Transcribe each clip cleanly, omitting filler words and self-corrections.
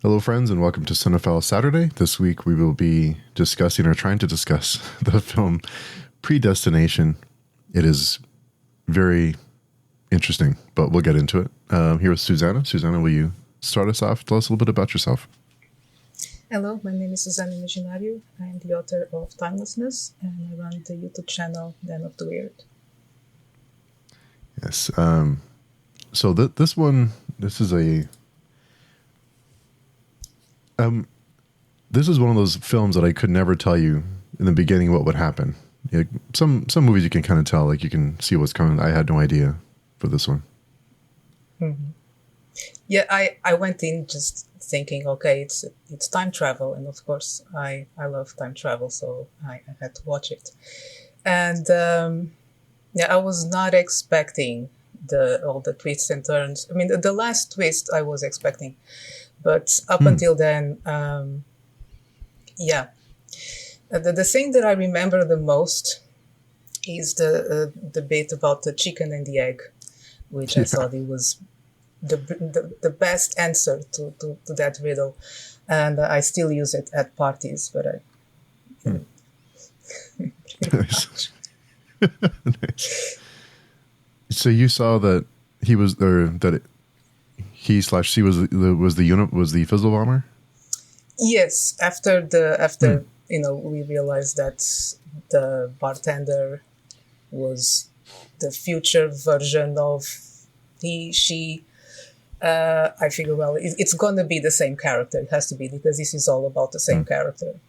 Hello, friends, and welcome to Cinephile Saturday. This week we will be discussing, or trying to discuss, the film Predestination. It is very interesting, but we'll get into it. Here with Susana. Susana, will you start us off? Tell us a little bit about yourself. Hello, my name is Susana. I am the author of Timelessness, and I run the YouTube channel Den of the Weird. Yes. So this is one of those films that I could never tell you in the beginning what would happen. Like some movies you can kind of tell, like you can see what's coming. I had no idea for this one. Mm-hmm. Yeah, I went in just thinking, okay, it's time travel, and of course I love time travel, so I had to watch it. And I was not expecting all the twists and turns. I mean, the last twist I was expecting, but up until then, the thing that I remember the most is the bit about the chicken and the egg, which I thought it was the best answer to that riddle, and I still use it at parties. But Nice. Nice. So you saw that he was there, that he/she was the fizzle bomber. Yes, after we realized that the bartender was the future version of she. I figure, well, it's going to be the same character. It has to be, because this is all about the same character.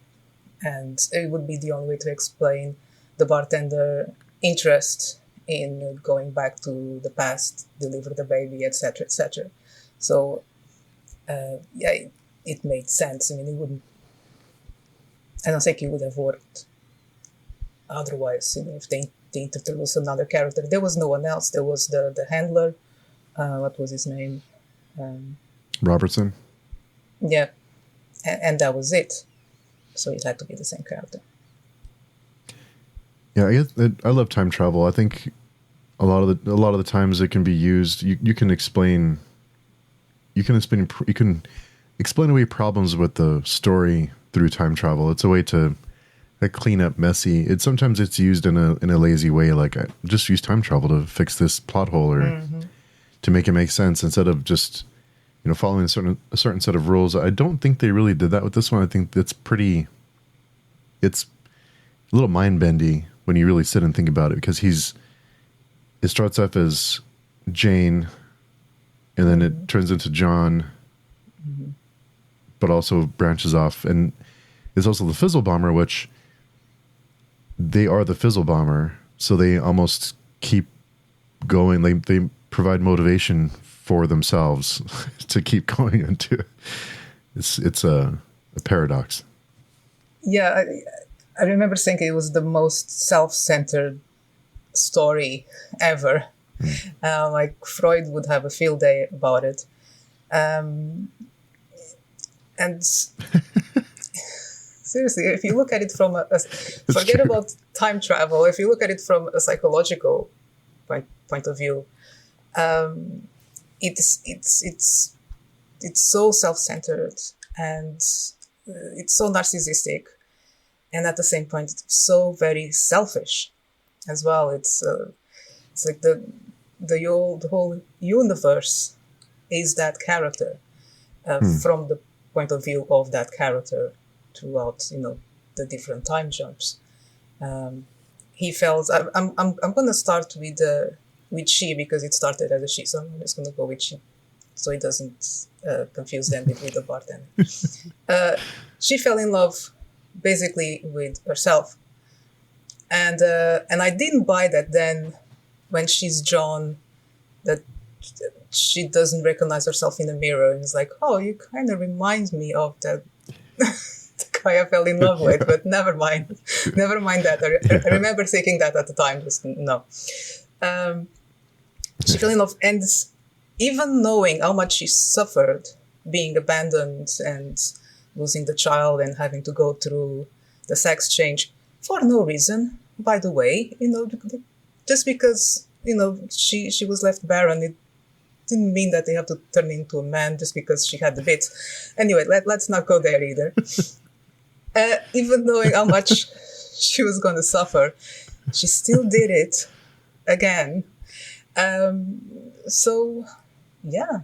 And it would be the only way to explain the bartender interest in going back to the past, deliver the baby, etc., etc. So, it made sense. I mean, I don't think it would have worked otherwise, if they introduced another character. There was no one else. There was the handler. What was his name? Robertson. Yeah, and that was it. So it had to be the same character. Yeah, I love time travel. I think a lot of the times it can be used. You can explain away problems with the story through time travel. It's a way to clean up messy. Sometimes it's used in a lazy way, like I just use time travel to fix this plot hole or to make it make sense, instead of just following a certain set of rules. I don't think they really did that with this one. I think it's a little mind bendy when you really sit and think about it, because it starts off as Jane, and then it turns into John, but also branches off, and it's also the fizzle bomber, which they are the fizzle bomber, so they almost keep going. They provide motivation for themselves to keep going into it. It's a paradox. Yeah, I remember thinking it was the most self-centered story ever. Like Freud would have a field day about it. And seriously, if you look at it from forget about time travel, if you look at it from a psychological point of view, it's so self-centered, and it's so narcissistic, and at the same point it's so very selfish as well. It's like the whole universe is that character, from the point of view of that character throughout the different time jumps. He felt I'm going to start with she, because it started as a she, so I'm just going to go with she, so it doesn't confuse them with the bartender. She fell in love basically with herself, and I didn't buy that then when she's John, that she doesn't recognize herself in the mirror and is like, oh, you kind of remind me of that the guy I fell in love with, but never mind that. I remember thinking that at the time, just no. She fell in love, and even knowing how much she suffered being abandoned and losing the child and having to go through the sex change for no reason, by the way, just because, she was left barren, didn't mean that they have to turn into a man just because she had the bits. Anyway, let's not go there either. Even knowing how much she was going to suffer, she still did it again. So, yeah,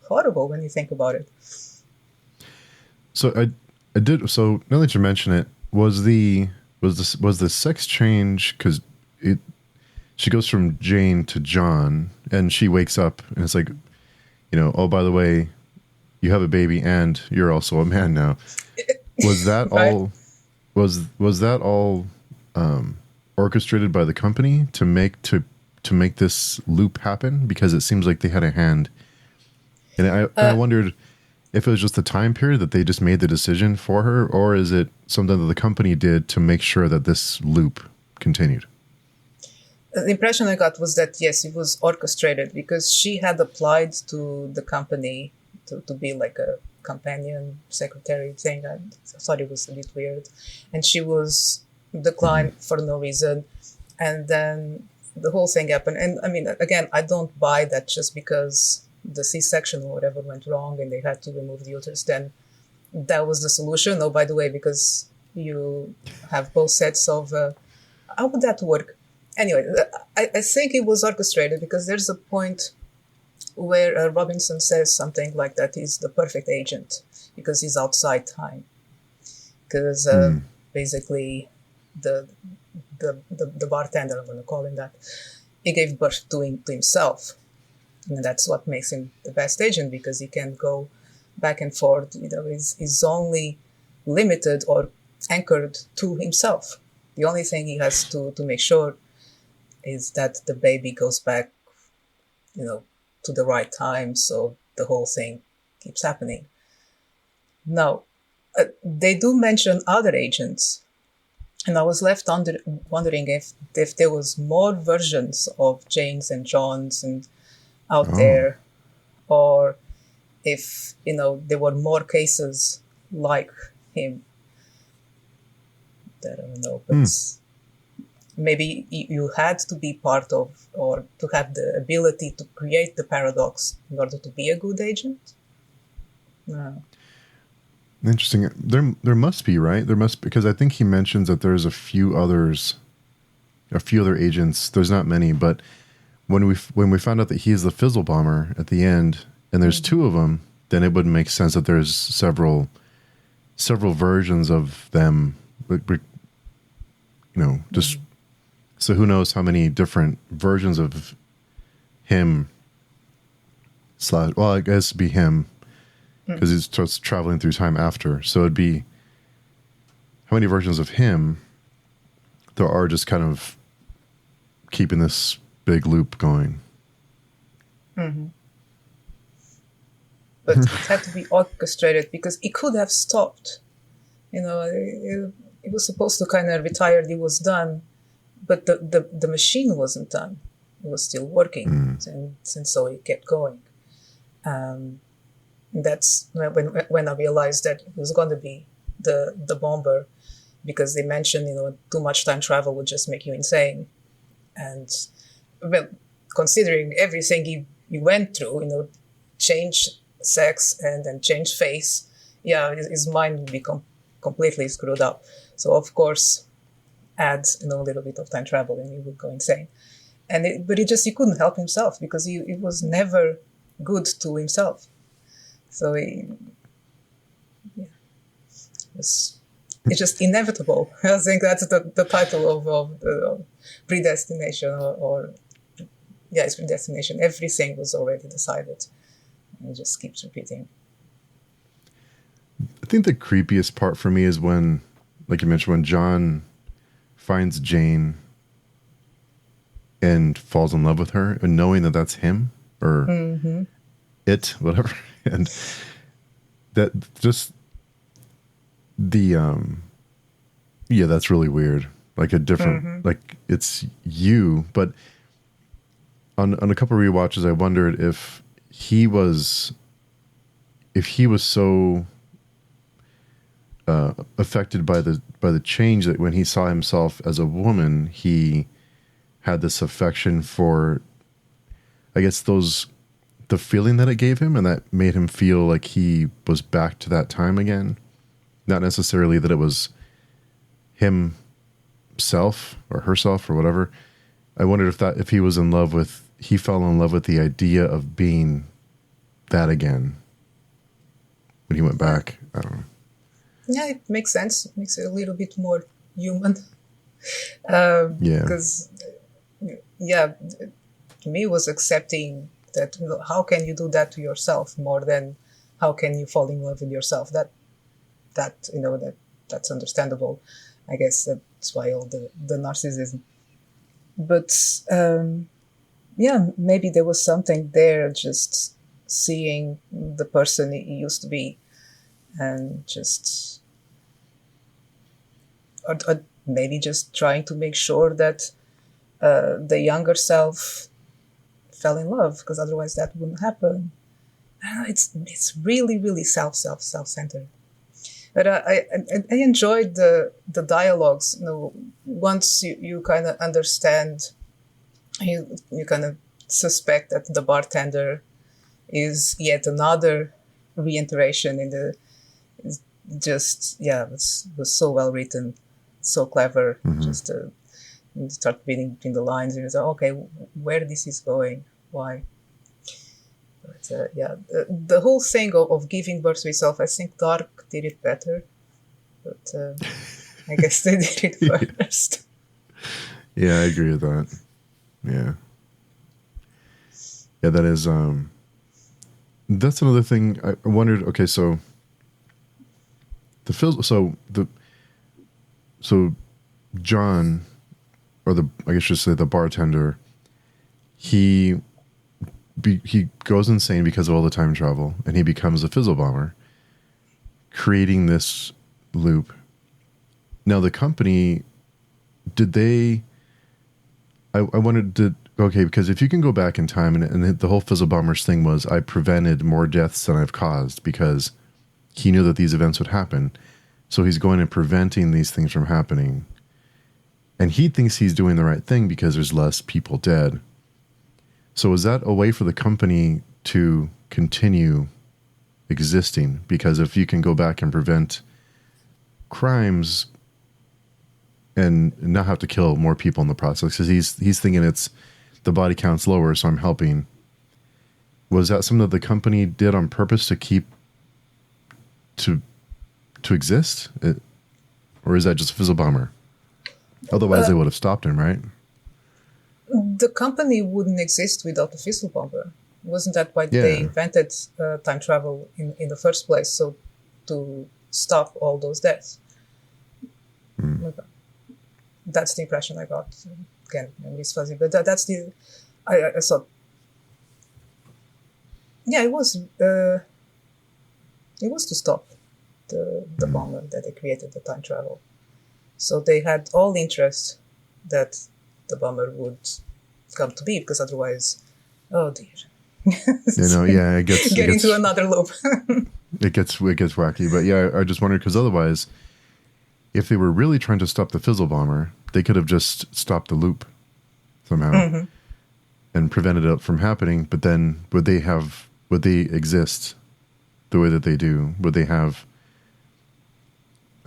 horrible when you think about it. So I did. So now that you mention it, was the sex change because she goes from Jane to John, and she wakes up and it's like, oh, by the way, you have a baby and you're also a man now. Was that Right. all? Was that all orchestrated by the company to make this loop happen? Because it seems like they had a hand. And I wondered if it was just the time period that they just made the decision for her, or is it something that the company did to make sure that this loop continued? The impression I got was that, yes, it was orchestrated because she had applied to the company to be like a companion secretary thing. I thought it was a bit weird. And she was declined for no reason. And then the whole thing happened. And I mean, again, I don't buy that just because the C-section or whatever went wrong and they had to remove the uterus, then that was the solution. Oh, by the way, because you have both sets of... how would that work? Anyway, I think it was orchestrated because there's a point where Robinson says something like that he's the perfect agent because he's outside time. Because basically the bartender, I'm going to call him that, he gave birth to himself. And that's what makes him the best agent because he can go back and forth. He's only limited or anchored to himself. The only thing he has to make sure is that the baby goes back, to the right time, so the whole thing keeps happening. Now, they do mention other agents, and I was left wondering if there was more versions of Janes and Johns and out there, or if there were more cases like him. I don't know, but maybe you had to be part of or to have the ability to create the paradox in order to be a good agent. No. Interesting. There must be, right? There must, because I think he mentions that there's a few other agents. There's not many, but when we found out that he's the fizzle bomber at the end, and there's two of them, then it would make sense that there's several versions of them. Just so who knows how many different versions of him / well, I guess it'd be him because he starts traveling through time after. So it'd be how many versions of him there are just kind of keeping this big loop going. Mm-hmm. But it had to be orchestrated because it could have stopped. It was supposed to kind of retire. It was done, but the machine wasn't done. It was still working, and so it kept going. That's when I realized that it was going to be the bomber, because they mentioned too much time travel would just make you insane, and considering everything he went through, change sex and then change face, his mind would be completely screwed up. So of course, add a little bit of time travel and he would go insane. But he couldn't help himself because he was never good to himself. So it's just inevitable. I think that's the title of the Predestination or it's Predestination. Everything was already decided. And it just keeps repeating. I think the creepiest part for me is when, like you mentioned, when John finds Jane and falls in love with her, and knowing that that's him or it, whatever, and that just that's really weird. Like a different, like it's you, but on a couple of rewatches, I wondered if he was so affected by the change that when he saw himself as a woman, he had this affection for, I guess, those the feeling that it gave him, and that made him feel like he was back to that time again. Not necessarily that it was himself or herself or whatever. I wondered if he was in love with, he fell in love with the idea of being that again when he went back. I don't know. Yeah, it makes sense. It makes it a little bit more human. Because, yeah, to me, it was accepting that, how can you do that to yourself more than how can you fall in love with yourself? That's understandable. I guess that's why all the narcissism. But maybe there was something there, just seeing the person he used to be, and just, or maybe just trying to make sure that the younger self fell in love, because otherwise that wouldn't happen. It's really, really self-centered. But I enjoyed the dialogues. Once you kind of understand, you kind of suspect that the bartender is yet another reiteration in the. It was so well written, so clever. Mm-hmm. Just you start reading between the lines, and you say, okay, where this is going, why. But the whole thing of giving birth to yourself, I think Dark did it better. But I guess they did it first. Yeah, I agree with that. Yeah. Yeah, that is, that's another thing I wondered. Okay, so so John, or I guess I should say the bartender, he goes insane because of all the time travel, and he becomes a fizzle bomber, creating this loop. Now the company, I wanted okay, because if you can go back in time, and the whole fizzle bombers thing was, I prevented more deaths than I've caused, because he knew that these events would happen. So he's going and preventing these things from happening. And he thinks he's doing the right thing because there's less people dead. So is that a way for the company to continue existing? Because if you can go back and prevent crimes and not have to kill more people in the process, because he's thinking it's the body count's lower, so I'm helping. Was that something that the company did on purpose to keep to exist? Or is that just a fizzle bomber? Otherwise, they would have stopped him, right? The company wouldn't exist without the fizzle bomber. Wasn't that why they invented time travel in the first place? So to stop all those deaths. Okay. That's the impression I got. Again, memory's fuzzy, but that's the. I thought. Yeah, it was. It was to stop the bomber that they created, the time travel. So they had all interest that the bomber would come to be, because otherwise, oh dear. It gets into another loop. it gets wacky, but yeah, I just wondered, because otherwise, if they were really trying to stop the fizzle bomber, they could have just stopped the loop somehow and prevented it from happening. But then would they exist the way that they do? Would they have,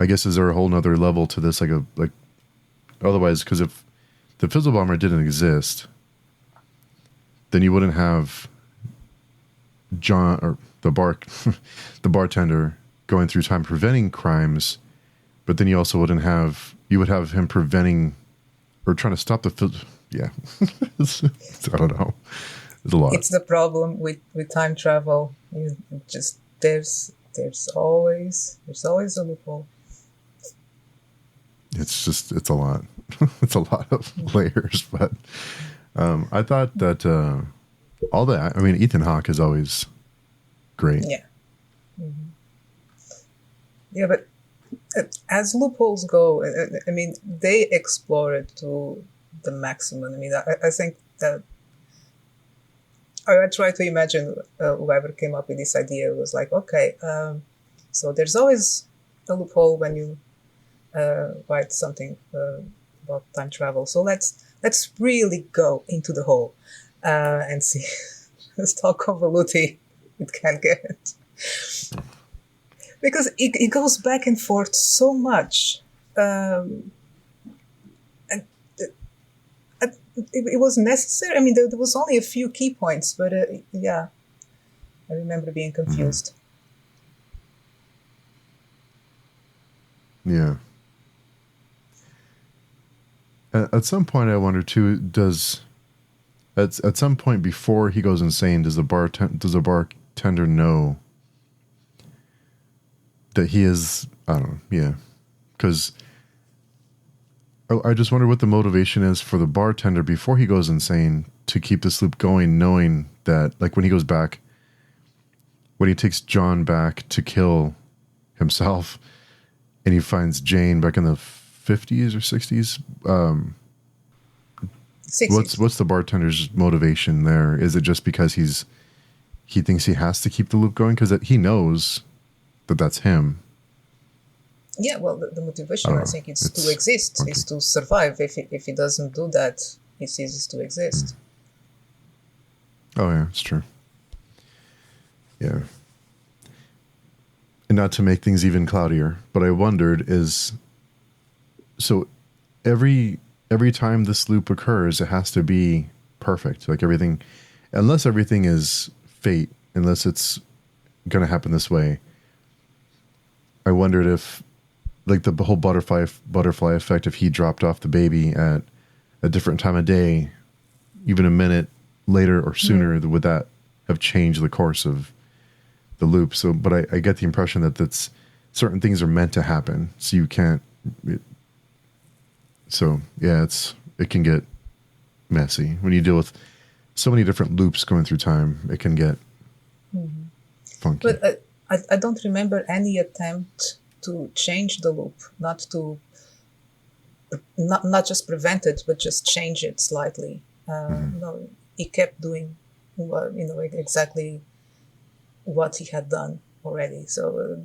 I guess, is there a whole nother level to this? Like otherwise, because if the fizzle bomber didn't exist, then you wouldn't have John, or the bartender, going through time preventing crimes. But then you also would have him preventing or trying to stop the yeah. I don't know. It's a lot. It's the problem with time travel. You just there's always a loophole. It's a lot. It's a lot of layers. But I thought that all that. I mean, Ethan Hawke is always great. Yeah. Yeah, but as loopholes go, I mean, they explore it to the maximum. I mean, I think that I try to imagine whoever came up with this idea was like, okay, so there's always a loophole when you write something about time travel. So let's really go into the hole and see. That's how convoluted it can get. Because it goes back and forth so much. And it was necessary. I mean, there was only a few key points, but yeah, I remember being confused. Yeah. At some point, I wonder too. At some point before he goes insane, does the bartender know that he is? I don't know. Yeah, because I just wonder what the motivation is for the bartender before he goes insane to keep this loop going, knowing that, like, when he goes back, when he takes John back to kill himself, and he finds Jane back in the 50s or 60s. 60s. What's the bartender's motivation there? Is it just because he thinks he has to keep the loop going because he knows that that's him? Yeah, well, the motivation, I think, is to exist, is to survive. If he doesn't do that, he ceases to exist. Oh, yeah, it's true. Yeah. And not to make things even cloudier, but I wondered so every time this loop occurs, it has to be perfect. Like everything, unless everything is fate, unless it's going to happen this way. I wondered if, like, the whole butterfly effect, if he dropped off the baby at a different time of day, even a minute later or sooner, would that have changed the course of the loop? So, but I get the impression that certain things are meant to happen, so you can't. So yeah, it can get messy when you deal with so many different loops going through time. It can get funky. But I don't remember any attempt to change the loop, not just prevent it, but just change it slightly. No, he kept doing, exactly what he had done already. So,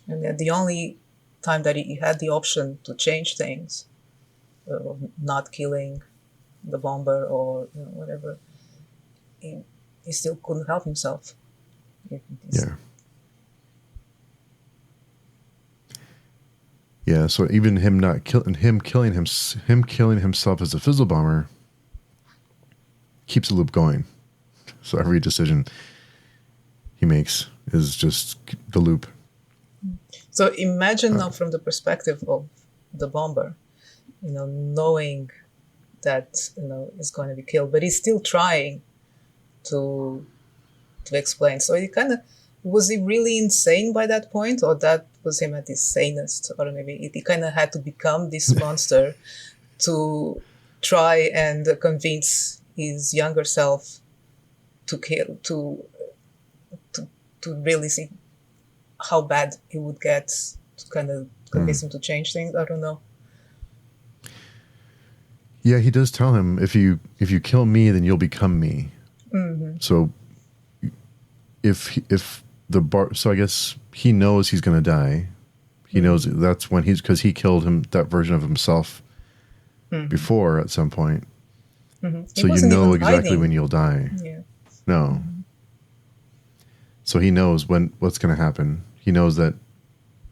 and the only time that he had the option to change things, not killing the bomber or whatever, he still couldn't help himself. Yeah. Yeah. So even him killing himself as a fizzle bomber keeps the loop going. So every decision he makes is just the loop. So imagine now from the perspective of the bomber, knowing that is going to be killed, but he's still trying to explain. So was he really insane by that point, or that was him at his sanest, or maybe he kind of had to become this monster to try and convince his younger self to kill, to really see how bad it would get, to kind of convince him to change things. I don't know. Yeah, he does tell him, if you kill me, then you'll become me. So so I guess he knows he's going to die. He knows that's when because he killed that version of himself before at some point. So you know exactly when you'll die. Yeah. No. So he knows what's going to happen. He knows that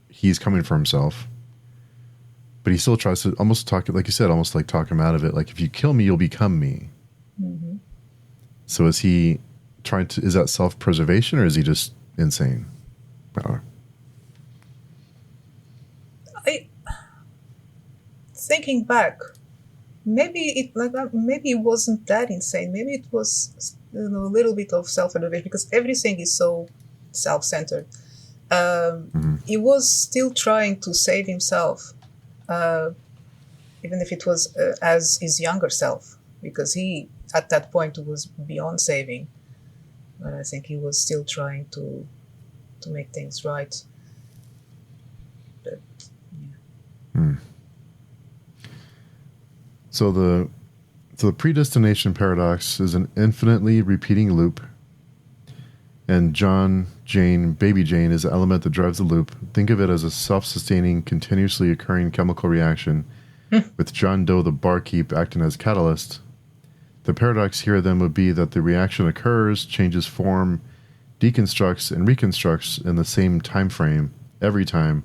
he's coming for himself, but he still tries to almost talk, like you said, almost like talk him out of it. Like, if you kill me, you'll become me. So is he is that self-preservation, or is he just insane? I don't know. Thinking back, maybe it wasn't that insane. Maybe it was a little bit of self-preservation, because everything is so self-centered. He was still trying to save himself, even if it was as his younger self, because he at that point was beyond saving. But I think he was still trying to make things right. But, yeah. So the predestination paradox is an infinitely repeating loop, and baby Jane is the element that drives the loop. Think of it as a self-sustaining, continuously occurring chemical reaction, with John Doe, the barkeep, acting as catalyst, the paradox here then would be that the reaction occurs, changes form, deconstructs, and reconstructs in the same time frame every time,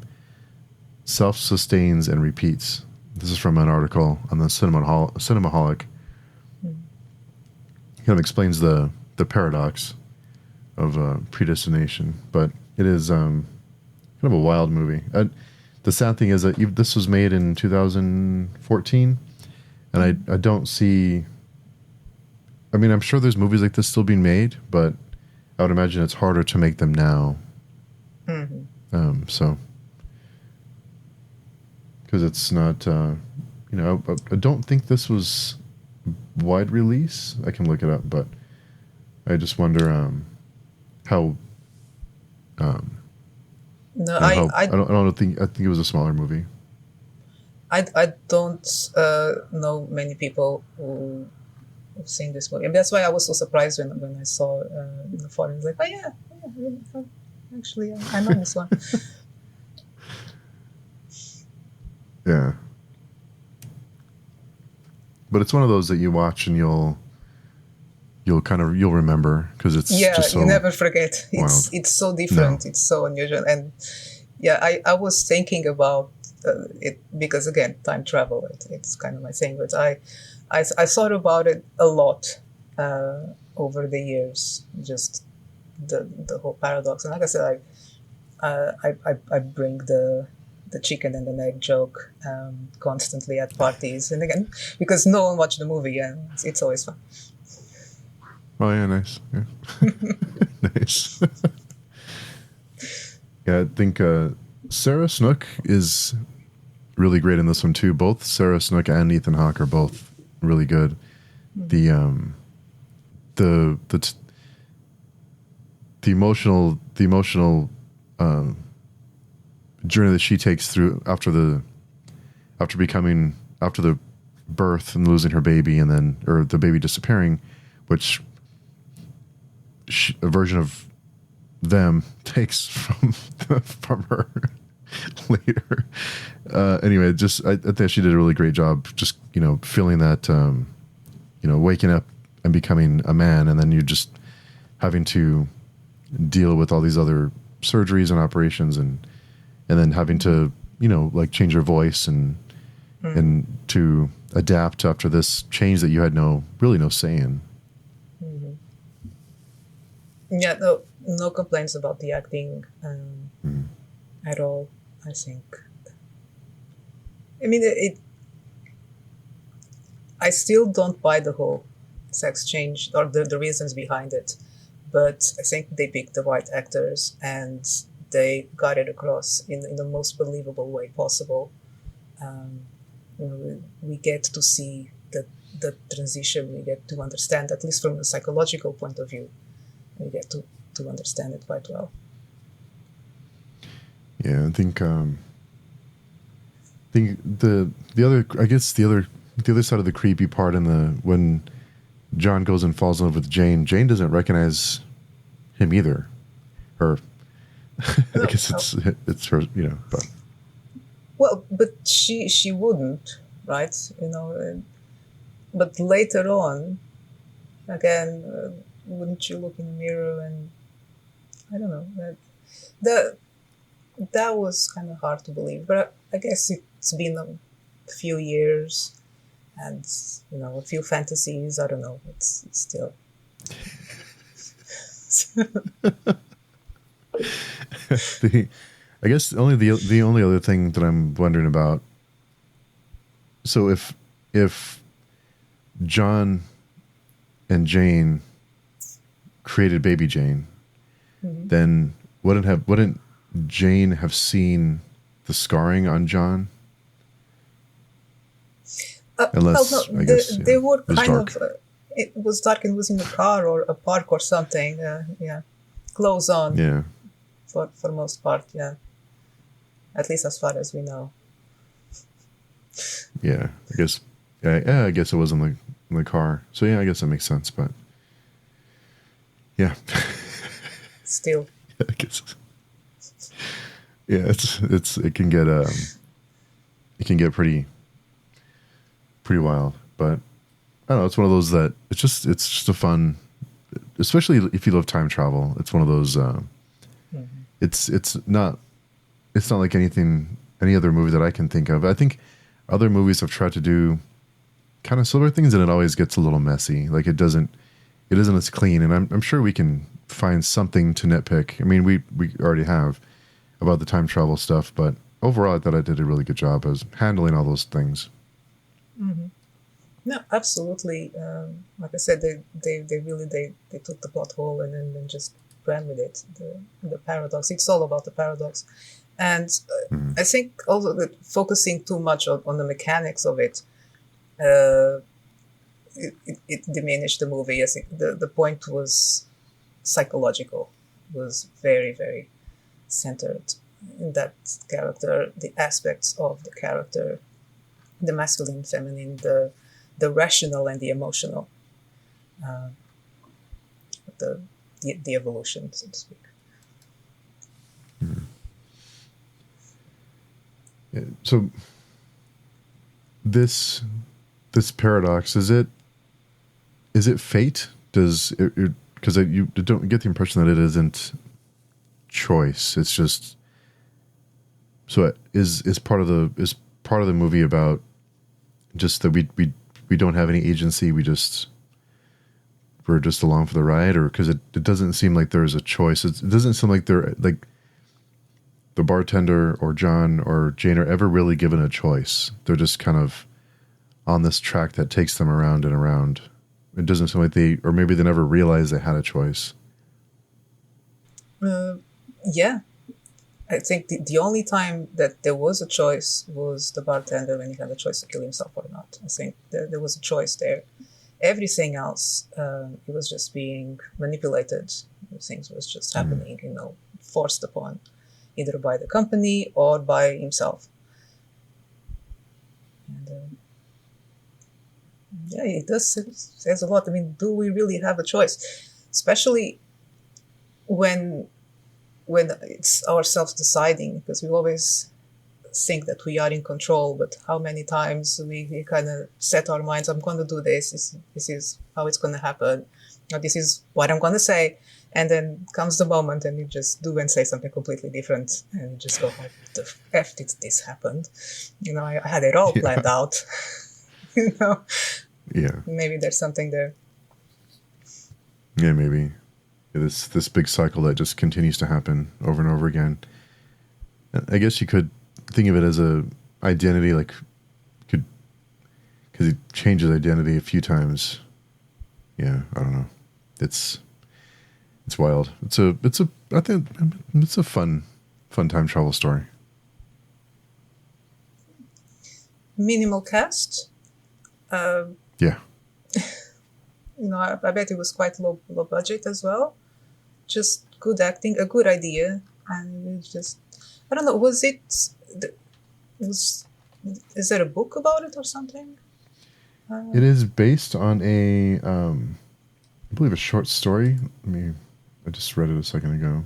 self-sustains and repeats. This is from an article on the Cinemaholic. Kind of explains the paradox of predestination, but it is kind of a wild movie. The sad thing is that this was made in 2014, and I don't see. I mean, I'm sure there's movies like this still being made, but I would imagine it's harder to make them now. Mm-hmm. So, because it's not, I don't think this was wide release. I can look it up, but I just wonder how. No, I don't think. I think it was a smaller movie. I don't know many people who have seen this movie, and that's why I was so surprised when I saw in the forum. I was like, oh yeah, actually, I know this one. Yeah, but it's one of those that you watch and you'll remember because it's just so you never forget. Wild. It's so different. No. It's so unusual, and I was thinking about it because again, time travel. It's kind of my thing, but I thought about it a lot over the years. Just the whole paradox, and like I said, I bring the chicken and the egg joke constantly at parties, and again because no one watched the movie, and it's always fun. Oh yeah, nice. Yeah. Nice. Yeah, I think Sarah Snook is really great in this one too. Both Sarah Snook and Ethan Hawke are both really good. Mm-hmm. The emotional journey that she takes through after the birth and losing her baby or the baby disappearing, which a version of them takes from her later. Anyway, I think she did a really great job. Just feeling that waking up and becoming a man, and then you just having to deal with all these other surgeries and operations, and then having to change your voice and to adapt after this change that you had no say in. Yeah, no complaints about the acting at all, I think. I mean, I still don't buy the whole sex change or the reasons behind it, but I think they picked the right actors and they got it across in the most believable way possible. We get to see the transition, we get to understand, at least from a psychological point of view, we get to understand it quite well. Yeah, I think the other side of the creepy part when John goes and falls in love with Jane doesn't recognize him either. Or I guess it's her, but well, but she wouldn't, right? But later on, again, wouldn't you look in the mirror and I don't know that was kind of hard to believe, but I guess it's been a few years and a few fantasies. I don't know. It's still. I guess the only other thing that I'm wondering about. So if John and Jane created baby Jane, then wouldn't Jane have seen the scarring on John? Unless, no, I guess, they were kind dark. of. It was dark and it was in a car or a park or something. Yeah, clothes on. Yeah. For most part, yeah. At least as far as we know. Yeah, I guess. Yeah, I guess it was in the car. So yeah, I guess that makes sense. But yeah. Still. Yeah, I guess. Yeah, it can get pretty wild, but I don't know. It's one of those that it's just a fun, especially if you love time travel. It's one of those. It's not like any other movie that I can think of. I think other movies have tried to do kind of similar things, and it always gets a little messy. Like it isn't as clean. And I'm sure we can find something to nitpick. I mean, we already have about the time travel stuff, but overall, I thought I did a really good job as handling all those things. Mm-hmm. No, absolutely. Like I said, they really took the plot hole and then just ran with it. The paradox. It's all about the paradox, and I think also that focusing too much on the mechanics of it, it diminished the movie. I think the point was psychological, was very, very centered in that character, the aspects of the character, the masculine, feminine, the rational and the emotional, the evolution, so to speak. So this paradox, is it fate? Does it, because you don't get the impression that it isn't choice. It's just, so is part of the movie about just that we don't have any agency. We're just along for the ride, or because it doesn't seem like there's a choice. It doesn't seem like they're like the bartender or John or Jane are ever really given a choice. They're just kind of on this track that takes them around and around. It doesn't seem like or maybe they never realized they had a choice. Yeah. I think the only time that there was a choice was the bartender when he had a choice to kill himself or not. I think there was a choice there. Everything else, it was just being manipulated. Things was just happening, forced upon, either by the company or by himself. And yeah, it does says a lot. I mean, do we really have a choice? Especially when it's ourselves deciding, because we always think that we are in control, but how many times we kind of set our minds, I'm going to do this is how it's going to happen, or this is what I'm going to say, and then comes the moment and you just do and say something completely different, and you just go, what the F did this happen? I had it all planned out. Yeah. Maybe there's something there. Yeah, maybe. This big cycle that just continues to happen over and over again. I guess you could think of it as a identity, because he changes identity a few times. Yeah, I don't know. It's wild. I think it's a fun time travel story. Minimal cast. Yeah. I bet it was quite low budget as well. Just good acting, a good idea, and it just, I don't know, is there a book about it or something? It is based on I believe a short story. I just read it a second ago.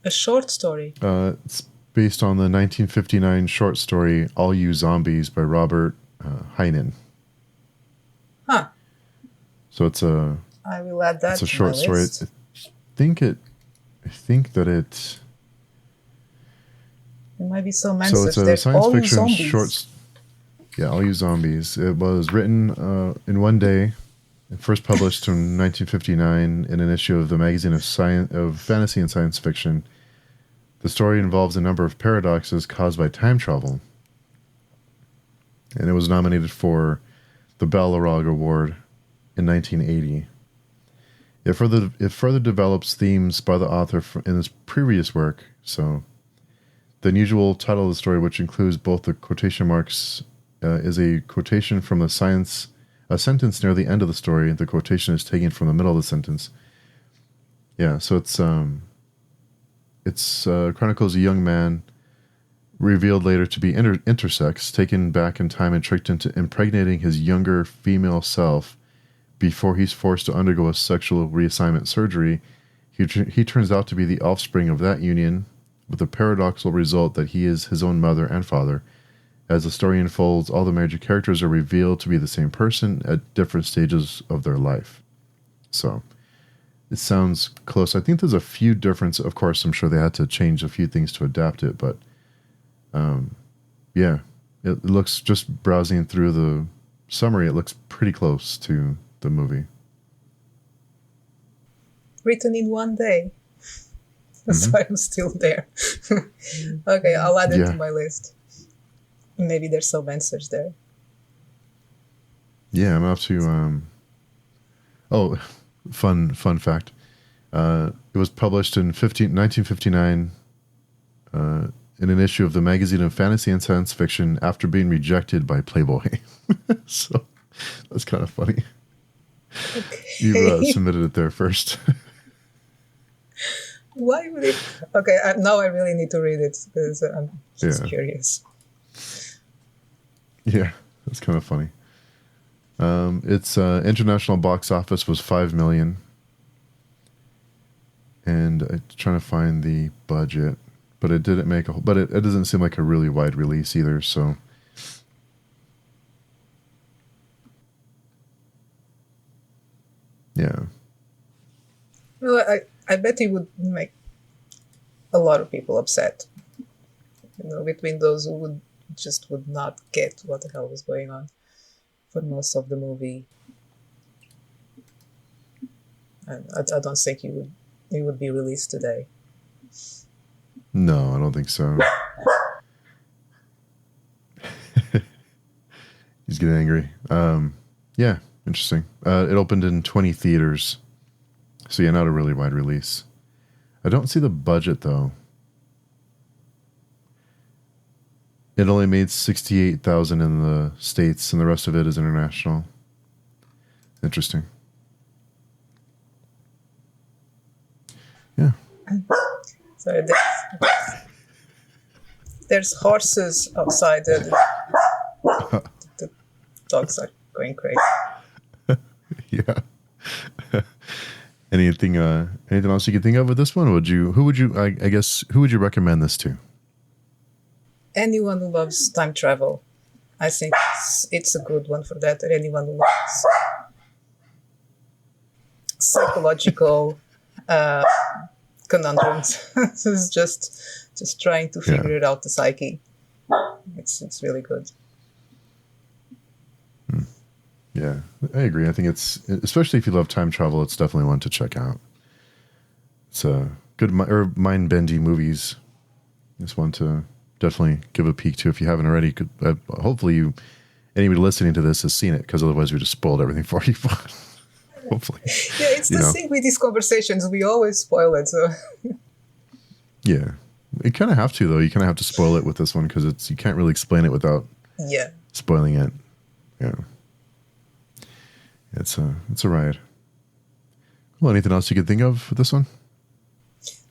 A short story? It's based on the 1959 short story "All You Zombies" by Robert Heinlein. Huh. So it's I will add that. It's a short story. I think that it. It might be so massive. So it's a science fiction short. Yeah, All You Zombies. It was written in one day, and first published in 1959 in an issue of the magazine of fantasy and science fiction. The story involves a number of paradoxes caused by time travel, and it was nominated for the Balrog Award in 1980. It further develops themes by the author in his previous work. So, the unusual title of the story, which includes both the quotation marks, is a quotation from a sentence near the end of the story. The quotation is taken from the middle of the sentence. Yeah, so it's chronicles a young man revealed later to be intersex, taken back in time and tricked into impregnating his younger female self. Before he's forced to undergo a sexual reassignment surgery, he turns out to be the offspring of that union, with the paradoxical result that he is his own mother and father, As the story unfolds, all the major characters are revealed to be the same person at different stages of their life. So it sounds close. I think there's a few differences. Of course, I'm sure they had to change a few things to adapt it, but yeah, it looks, just browsing through the summary, it looks pretty close to the movie. Written in one day. That's why I'm still there. Okay, I'll add it to my list. Maybe there's some answers there. Yeah, I'm up to. Fun fact. It was published in 1959 in an issue of the magazine of fantasy and science fiction after being rejected by Playboy. So that's kind of funny. Okay. You submitted it there first. Why would it? Okay, now I really need to read it because I'm just curious. Yeah, that's kind of funny. Its international box office was $5 million, and I'm trying to find the budget, but it didn't make but it doesn't seem like a really wide release either. So, yeah. Well, I bet it would make a lot of people upset. Between those who would not get what the hell was going on for most of the movie. And I don't think it would be released today. No, I don't think so. He's getting angry. Yeah, interesting. It opened in 20 theaters. So yeah, not a really wide release. I don't see the budget though. It only made $68,000 in the States, and the rest of it is international. Interesting. Yeah. So there's horses outside. The dogs are going crazy. Yeah. Anything else you could think of with this one? Who would you recommend this to? Anyone who loves time travel. I think it's a good one for that. Or anyone who loves psychological conundrums. It's just trying to figure it out, the psyche. It's really good. Yeah, I agree. I think it's, especially if you love time travel, it's definitely one to check out. It's a good mind-bending movies. It's one to definitely give a peek to if you haven't already. Hopefully anybody listening to this has seen it, because otherwise we just spoiled everything for you. Hopefully. Yeah, it's the thing with these conversations. We always spoil it. So. Yeah. You kind of have to, though. You kind of have to spoil it with this one, because you can't really explain it without spoiling it. Yeah. It's a ride. Well, anything else you could think of for this one?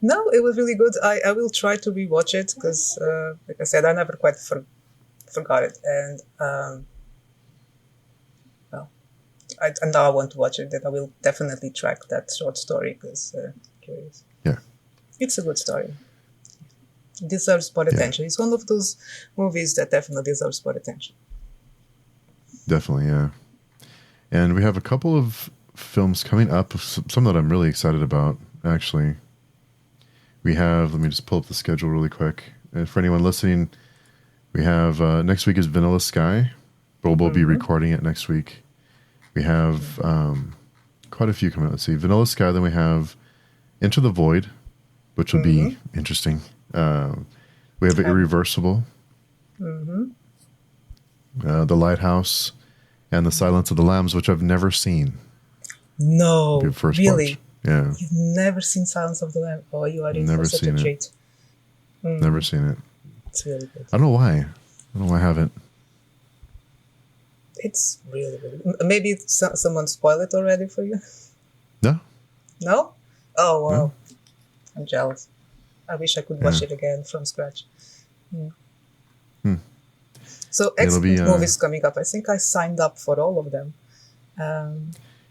No, it was really good. I will try to rewatch it because, like I said, I never quite forgot it. And now I want to watch it. Then I will definitely track that short story because I'm curious. Yeah. It's a good story. It deserves more attention. It's one of those movies that definitely deserves more attention. Definitely, yeah. And we have a couple of films coming up, some that I'm really excited about, actually. We have, let me just pull up the schedule really quick. For anyone listening, we have, next week is Vanilla Sky. We'll be recording it next week. We have quite a few coming out. Let's see, Vanilla Sky, then we have Into the Void, which will be interesting. We have Irreversible, The Lighthouse, and The Silence of the Lambs, which I've never seen. No, really? Watch. Yeah. You've never seen Silence of the Lambs? Oh, you are in for such a treat. Never seen it. It's really good. I don't know why. I don't know why I haven't. It's really, really good. Maybe someone spoiled it already for you? No. No? Oh, wow. No. I'm jealous. I wish I could watch it again from scratch. So, excellent movies coming up. I think I signed up for all of them.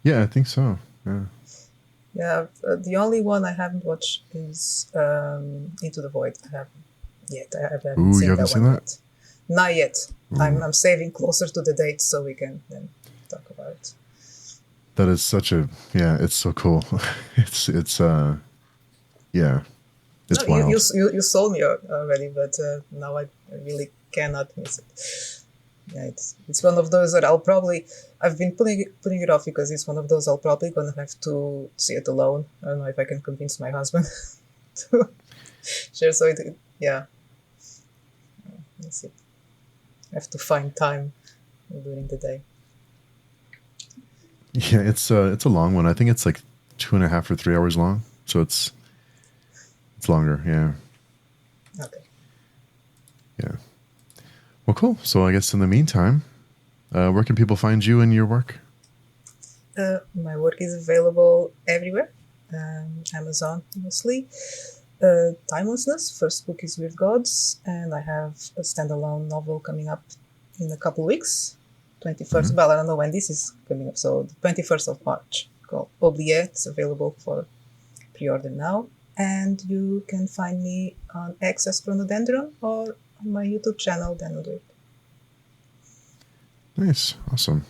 Yeah, I think so. Yeah. Yeah, the only one I haven't watched is Into the Void. I haven't yet. I haven't Ooh, seen you haven't that seen one that? yet. not yet. I'm saving closer to the date so we can then talk about it. That is such a, yeah, it's so cool. It's yeah, it's No, wild. you sold me already, but now I really cannot miss it. Yeah, it's one of those that I've been putting it off because it's one of those I'll probably gonna have to see it alone. I don't know if I can convince my husband to share. So yeah, let's see. I have to find time during the day. Yeah, it's a long one. I think it's like 2.5 or 3 hours long. So it's longer. Yeah. Okay. Yeah. Well, cool. So I guess in the meantime, where can people find you and your work? My work is available everywhere. Amazon mostly. Timelessness. First book is Weird Gods, and I have a standalone novel coming up in a couple weeks. 21st. Well, I don't know when this is coming up. So the 21st of March, called Oubliette. It's available for pre-order now. And you can find me on X as Chronodendron or on my YouTube channel, then we'll do it. Nice. Awesome.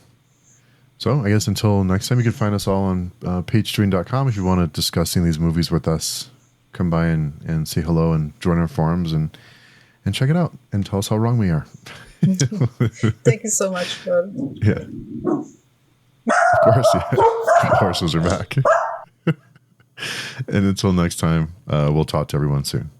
So I guess until next time, you can find us all on pagetoing.com if you want to discuss seeing these movies with us. Come by and say hello and join our forums and check it out and tell us how wrong we are. Thank you so much for... Yeah. Of course, yeah. Horses are back. And until next time, we'll talk to everyone soon.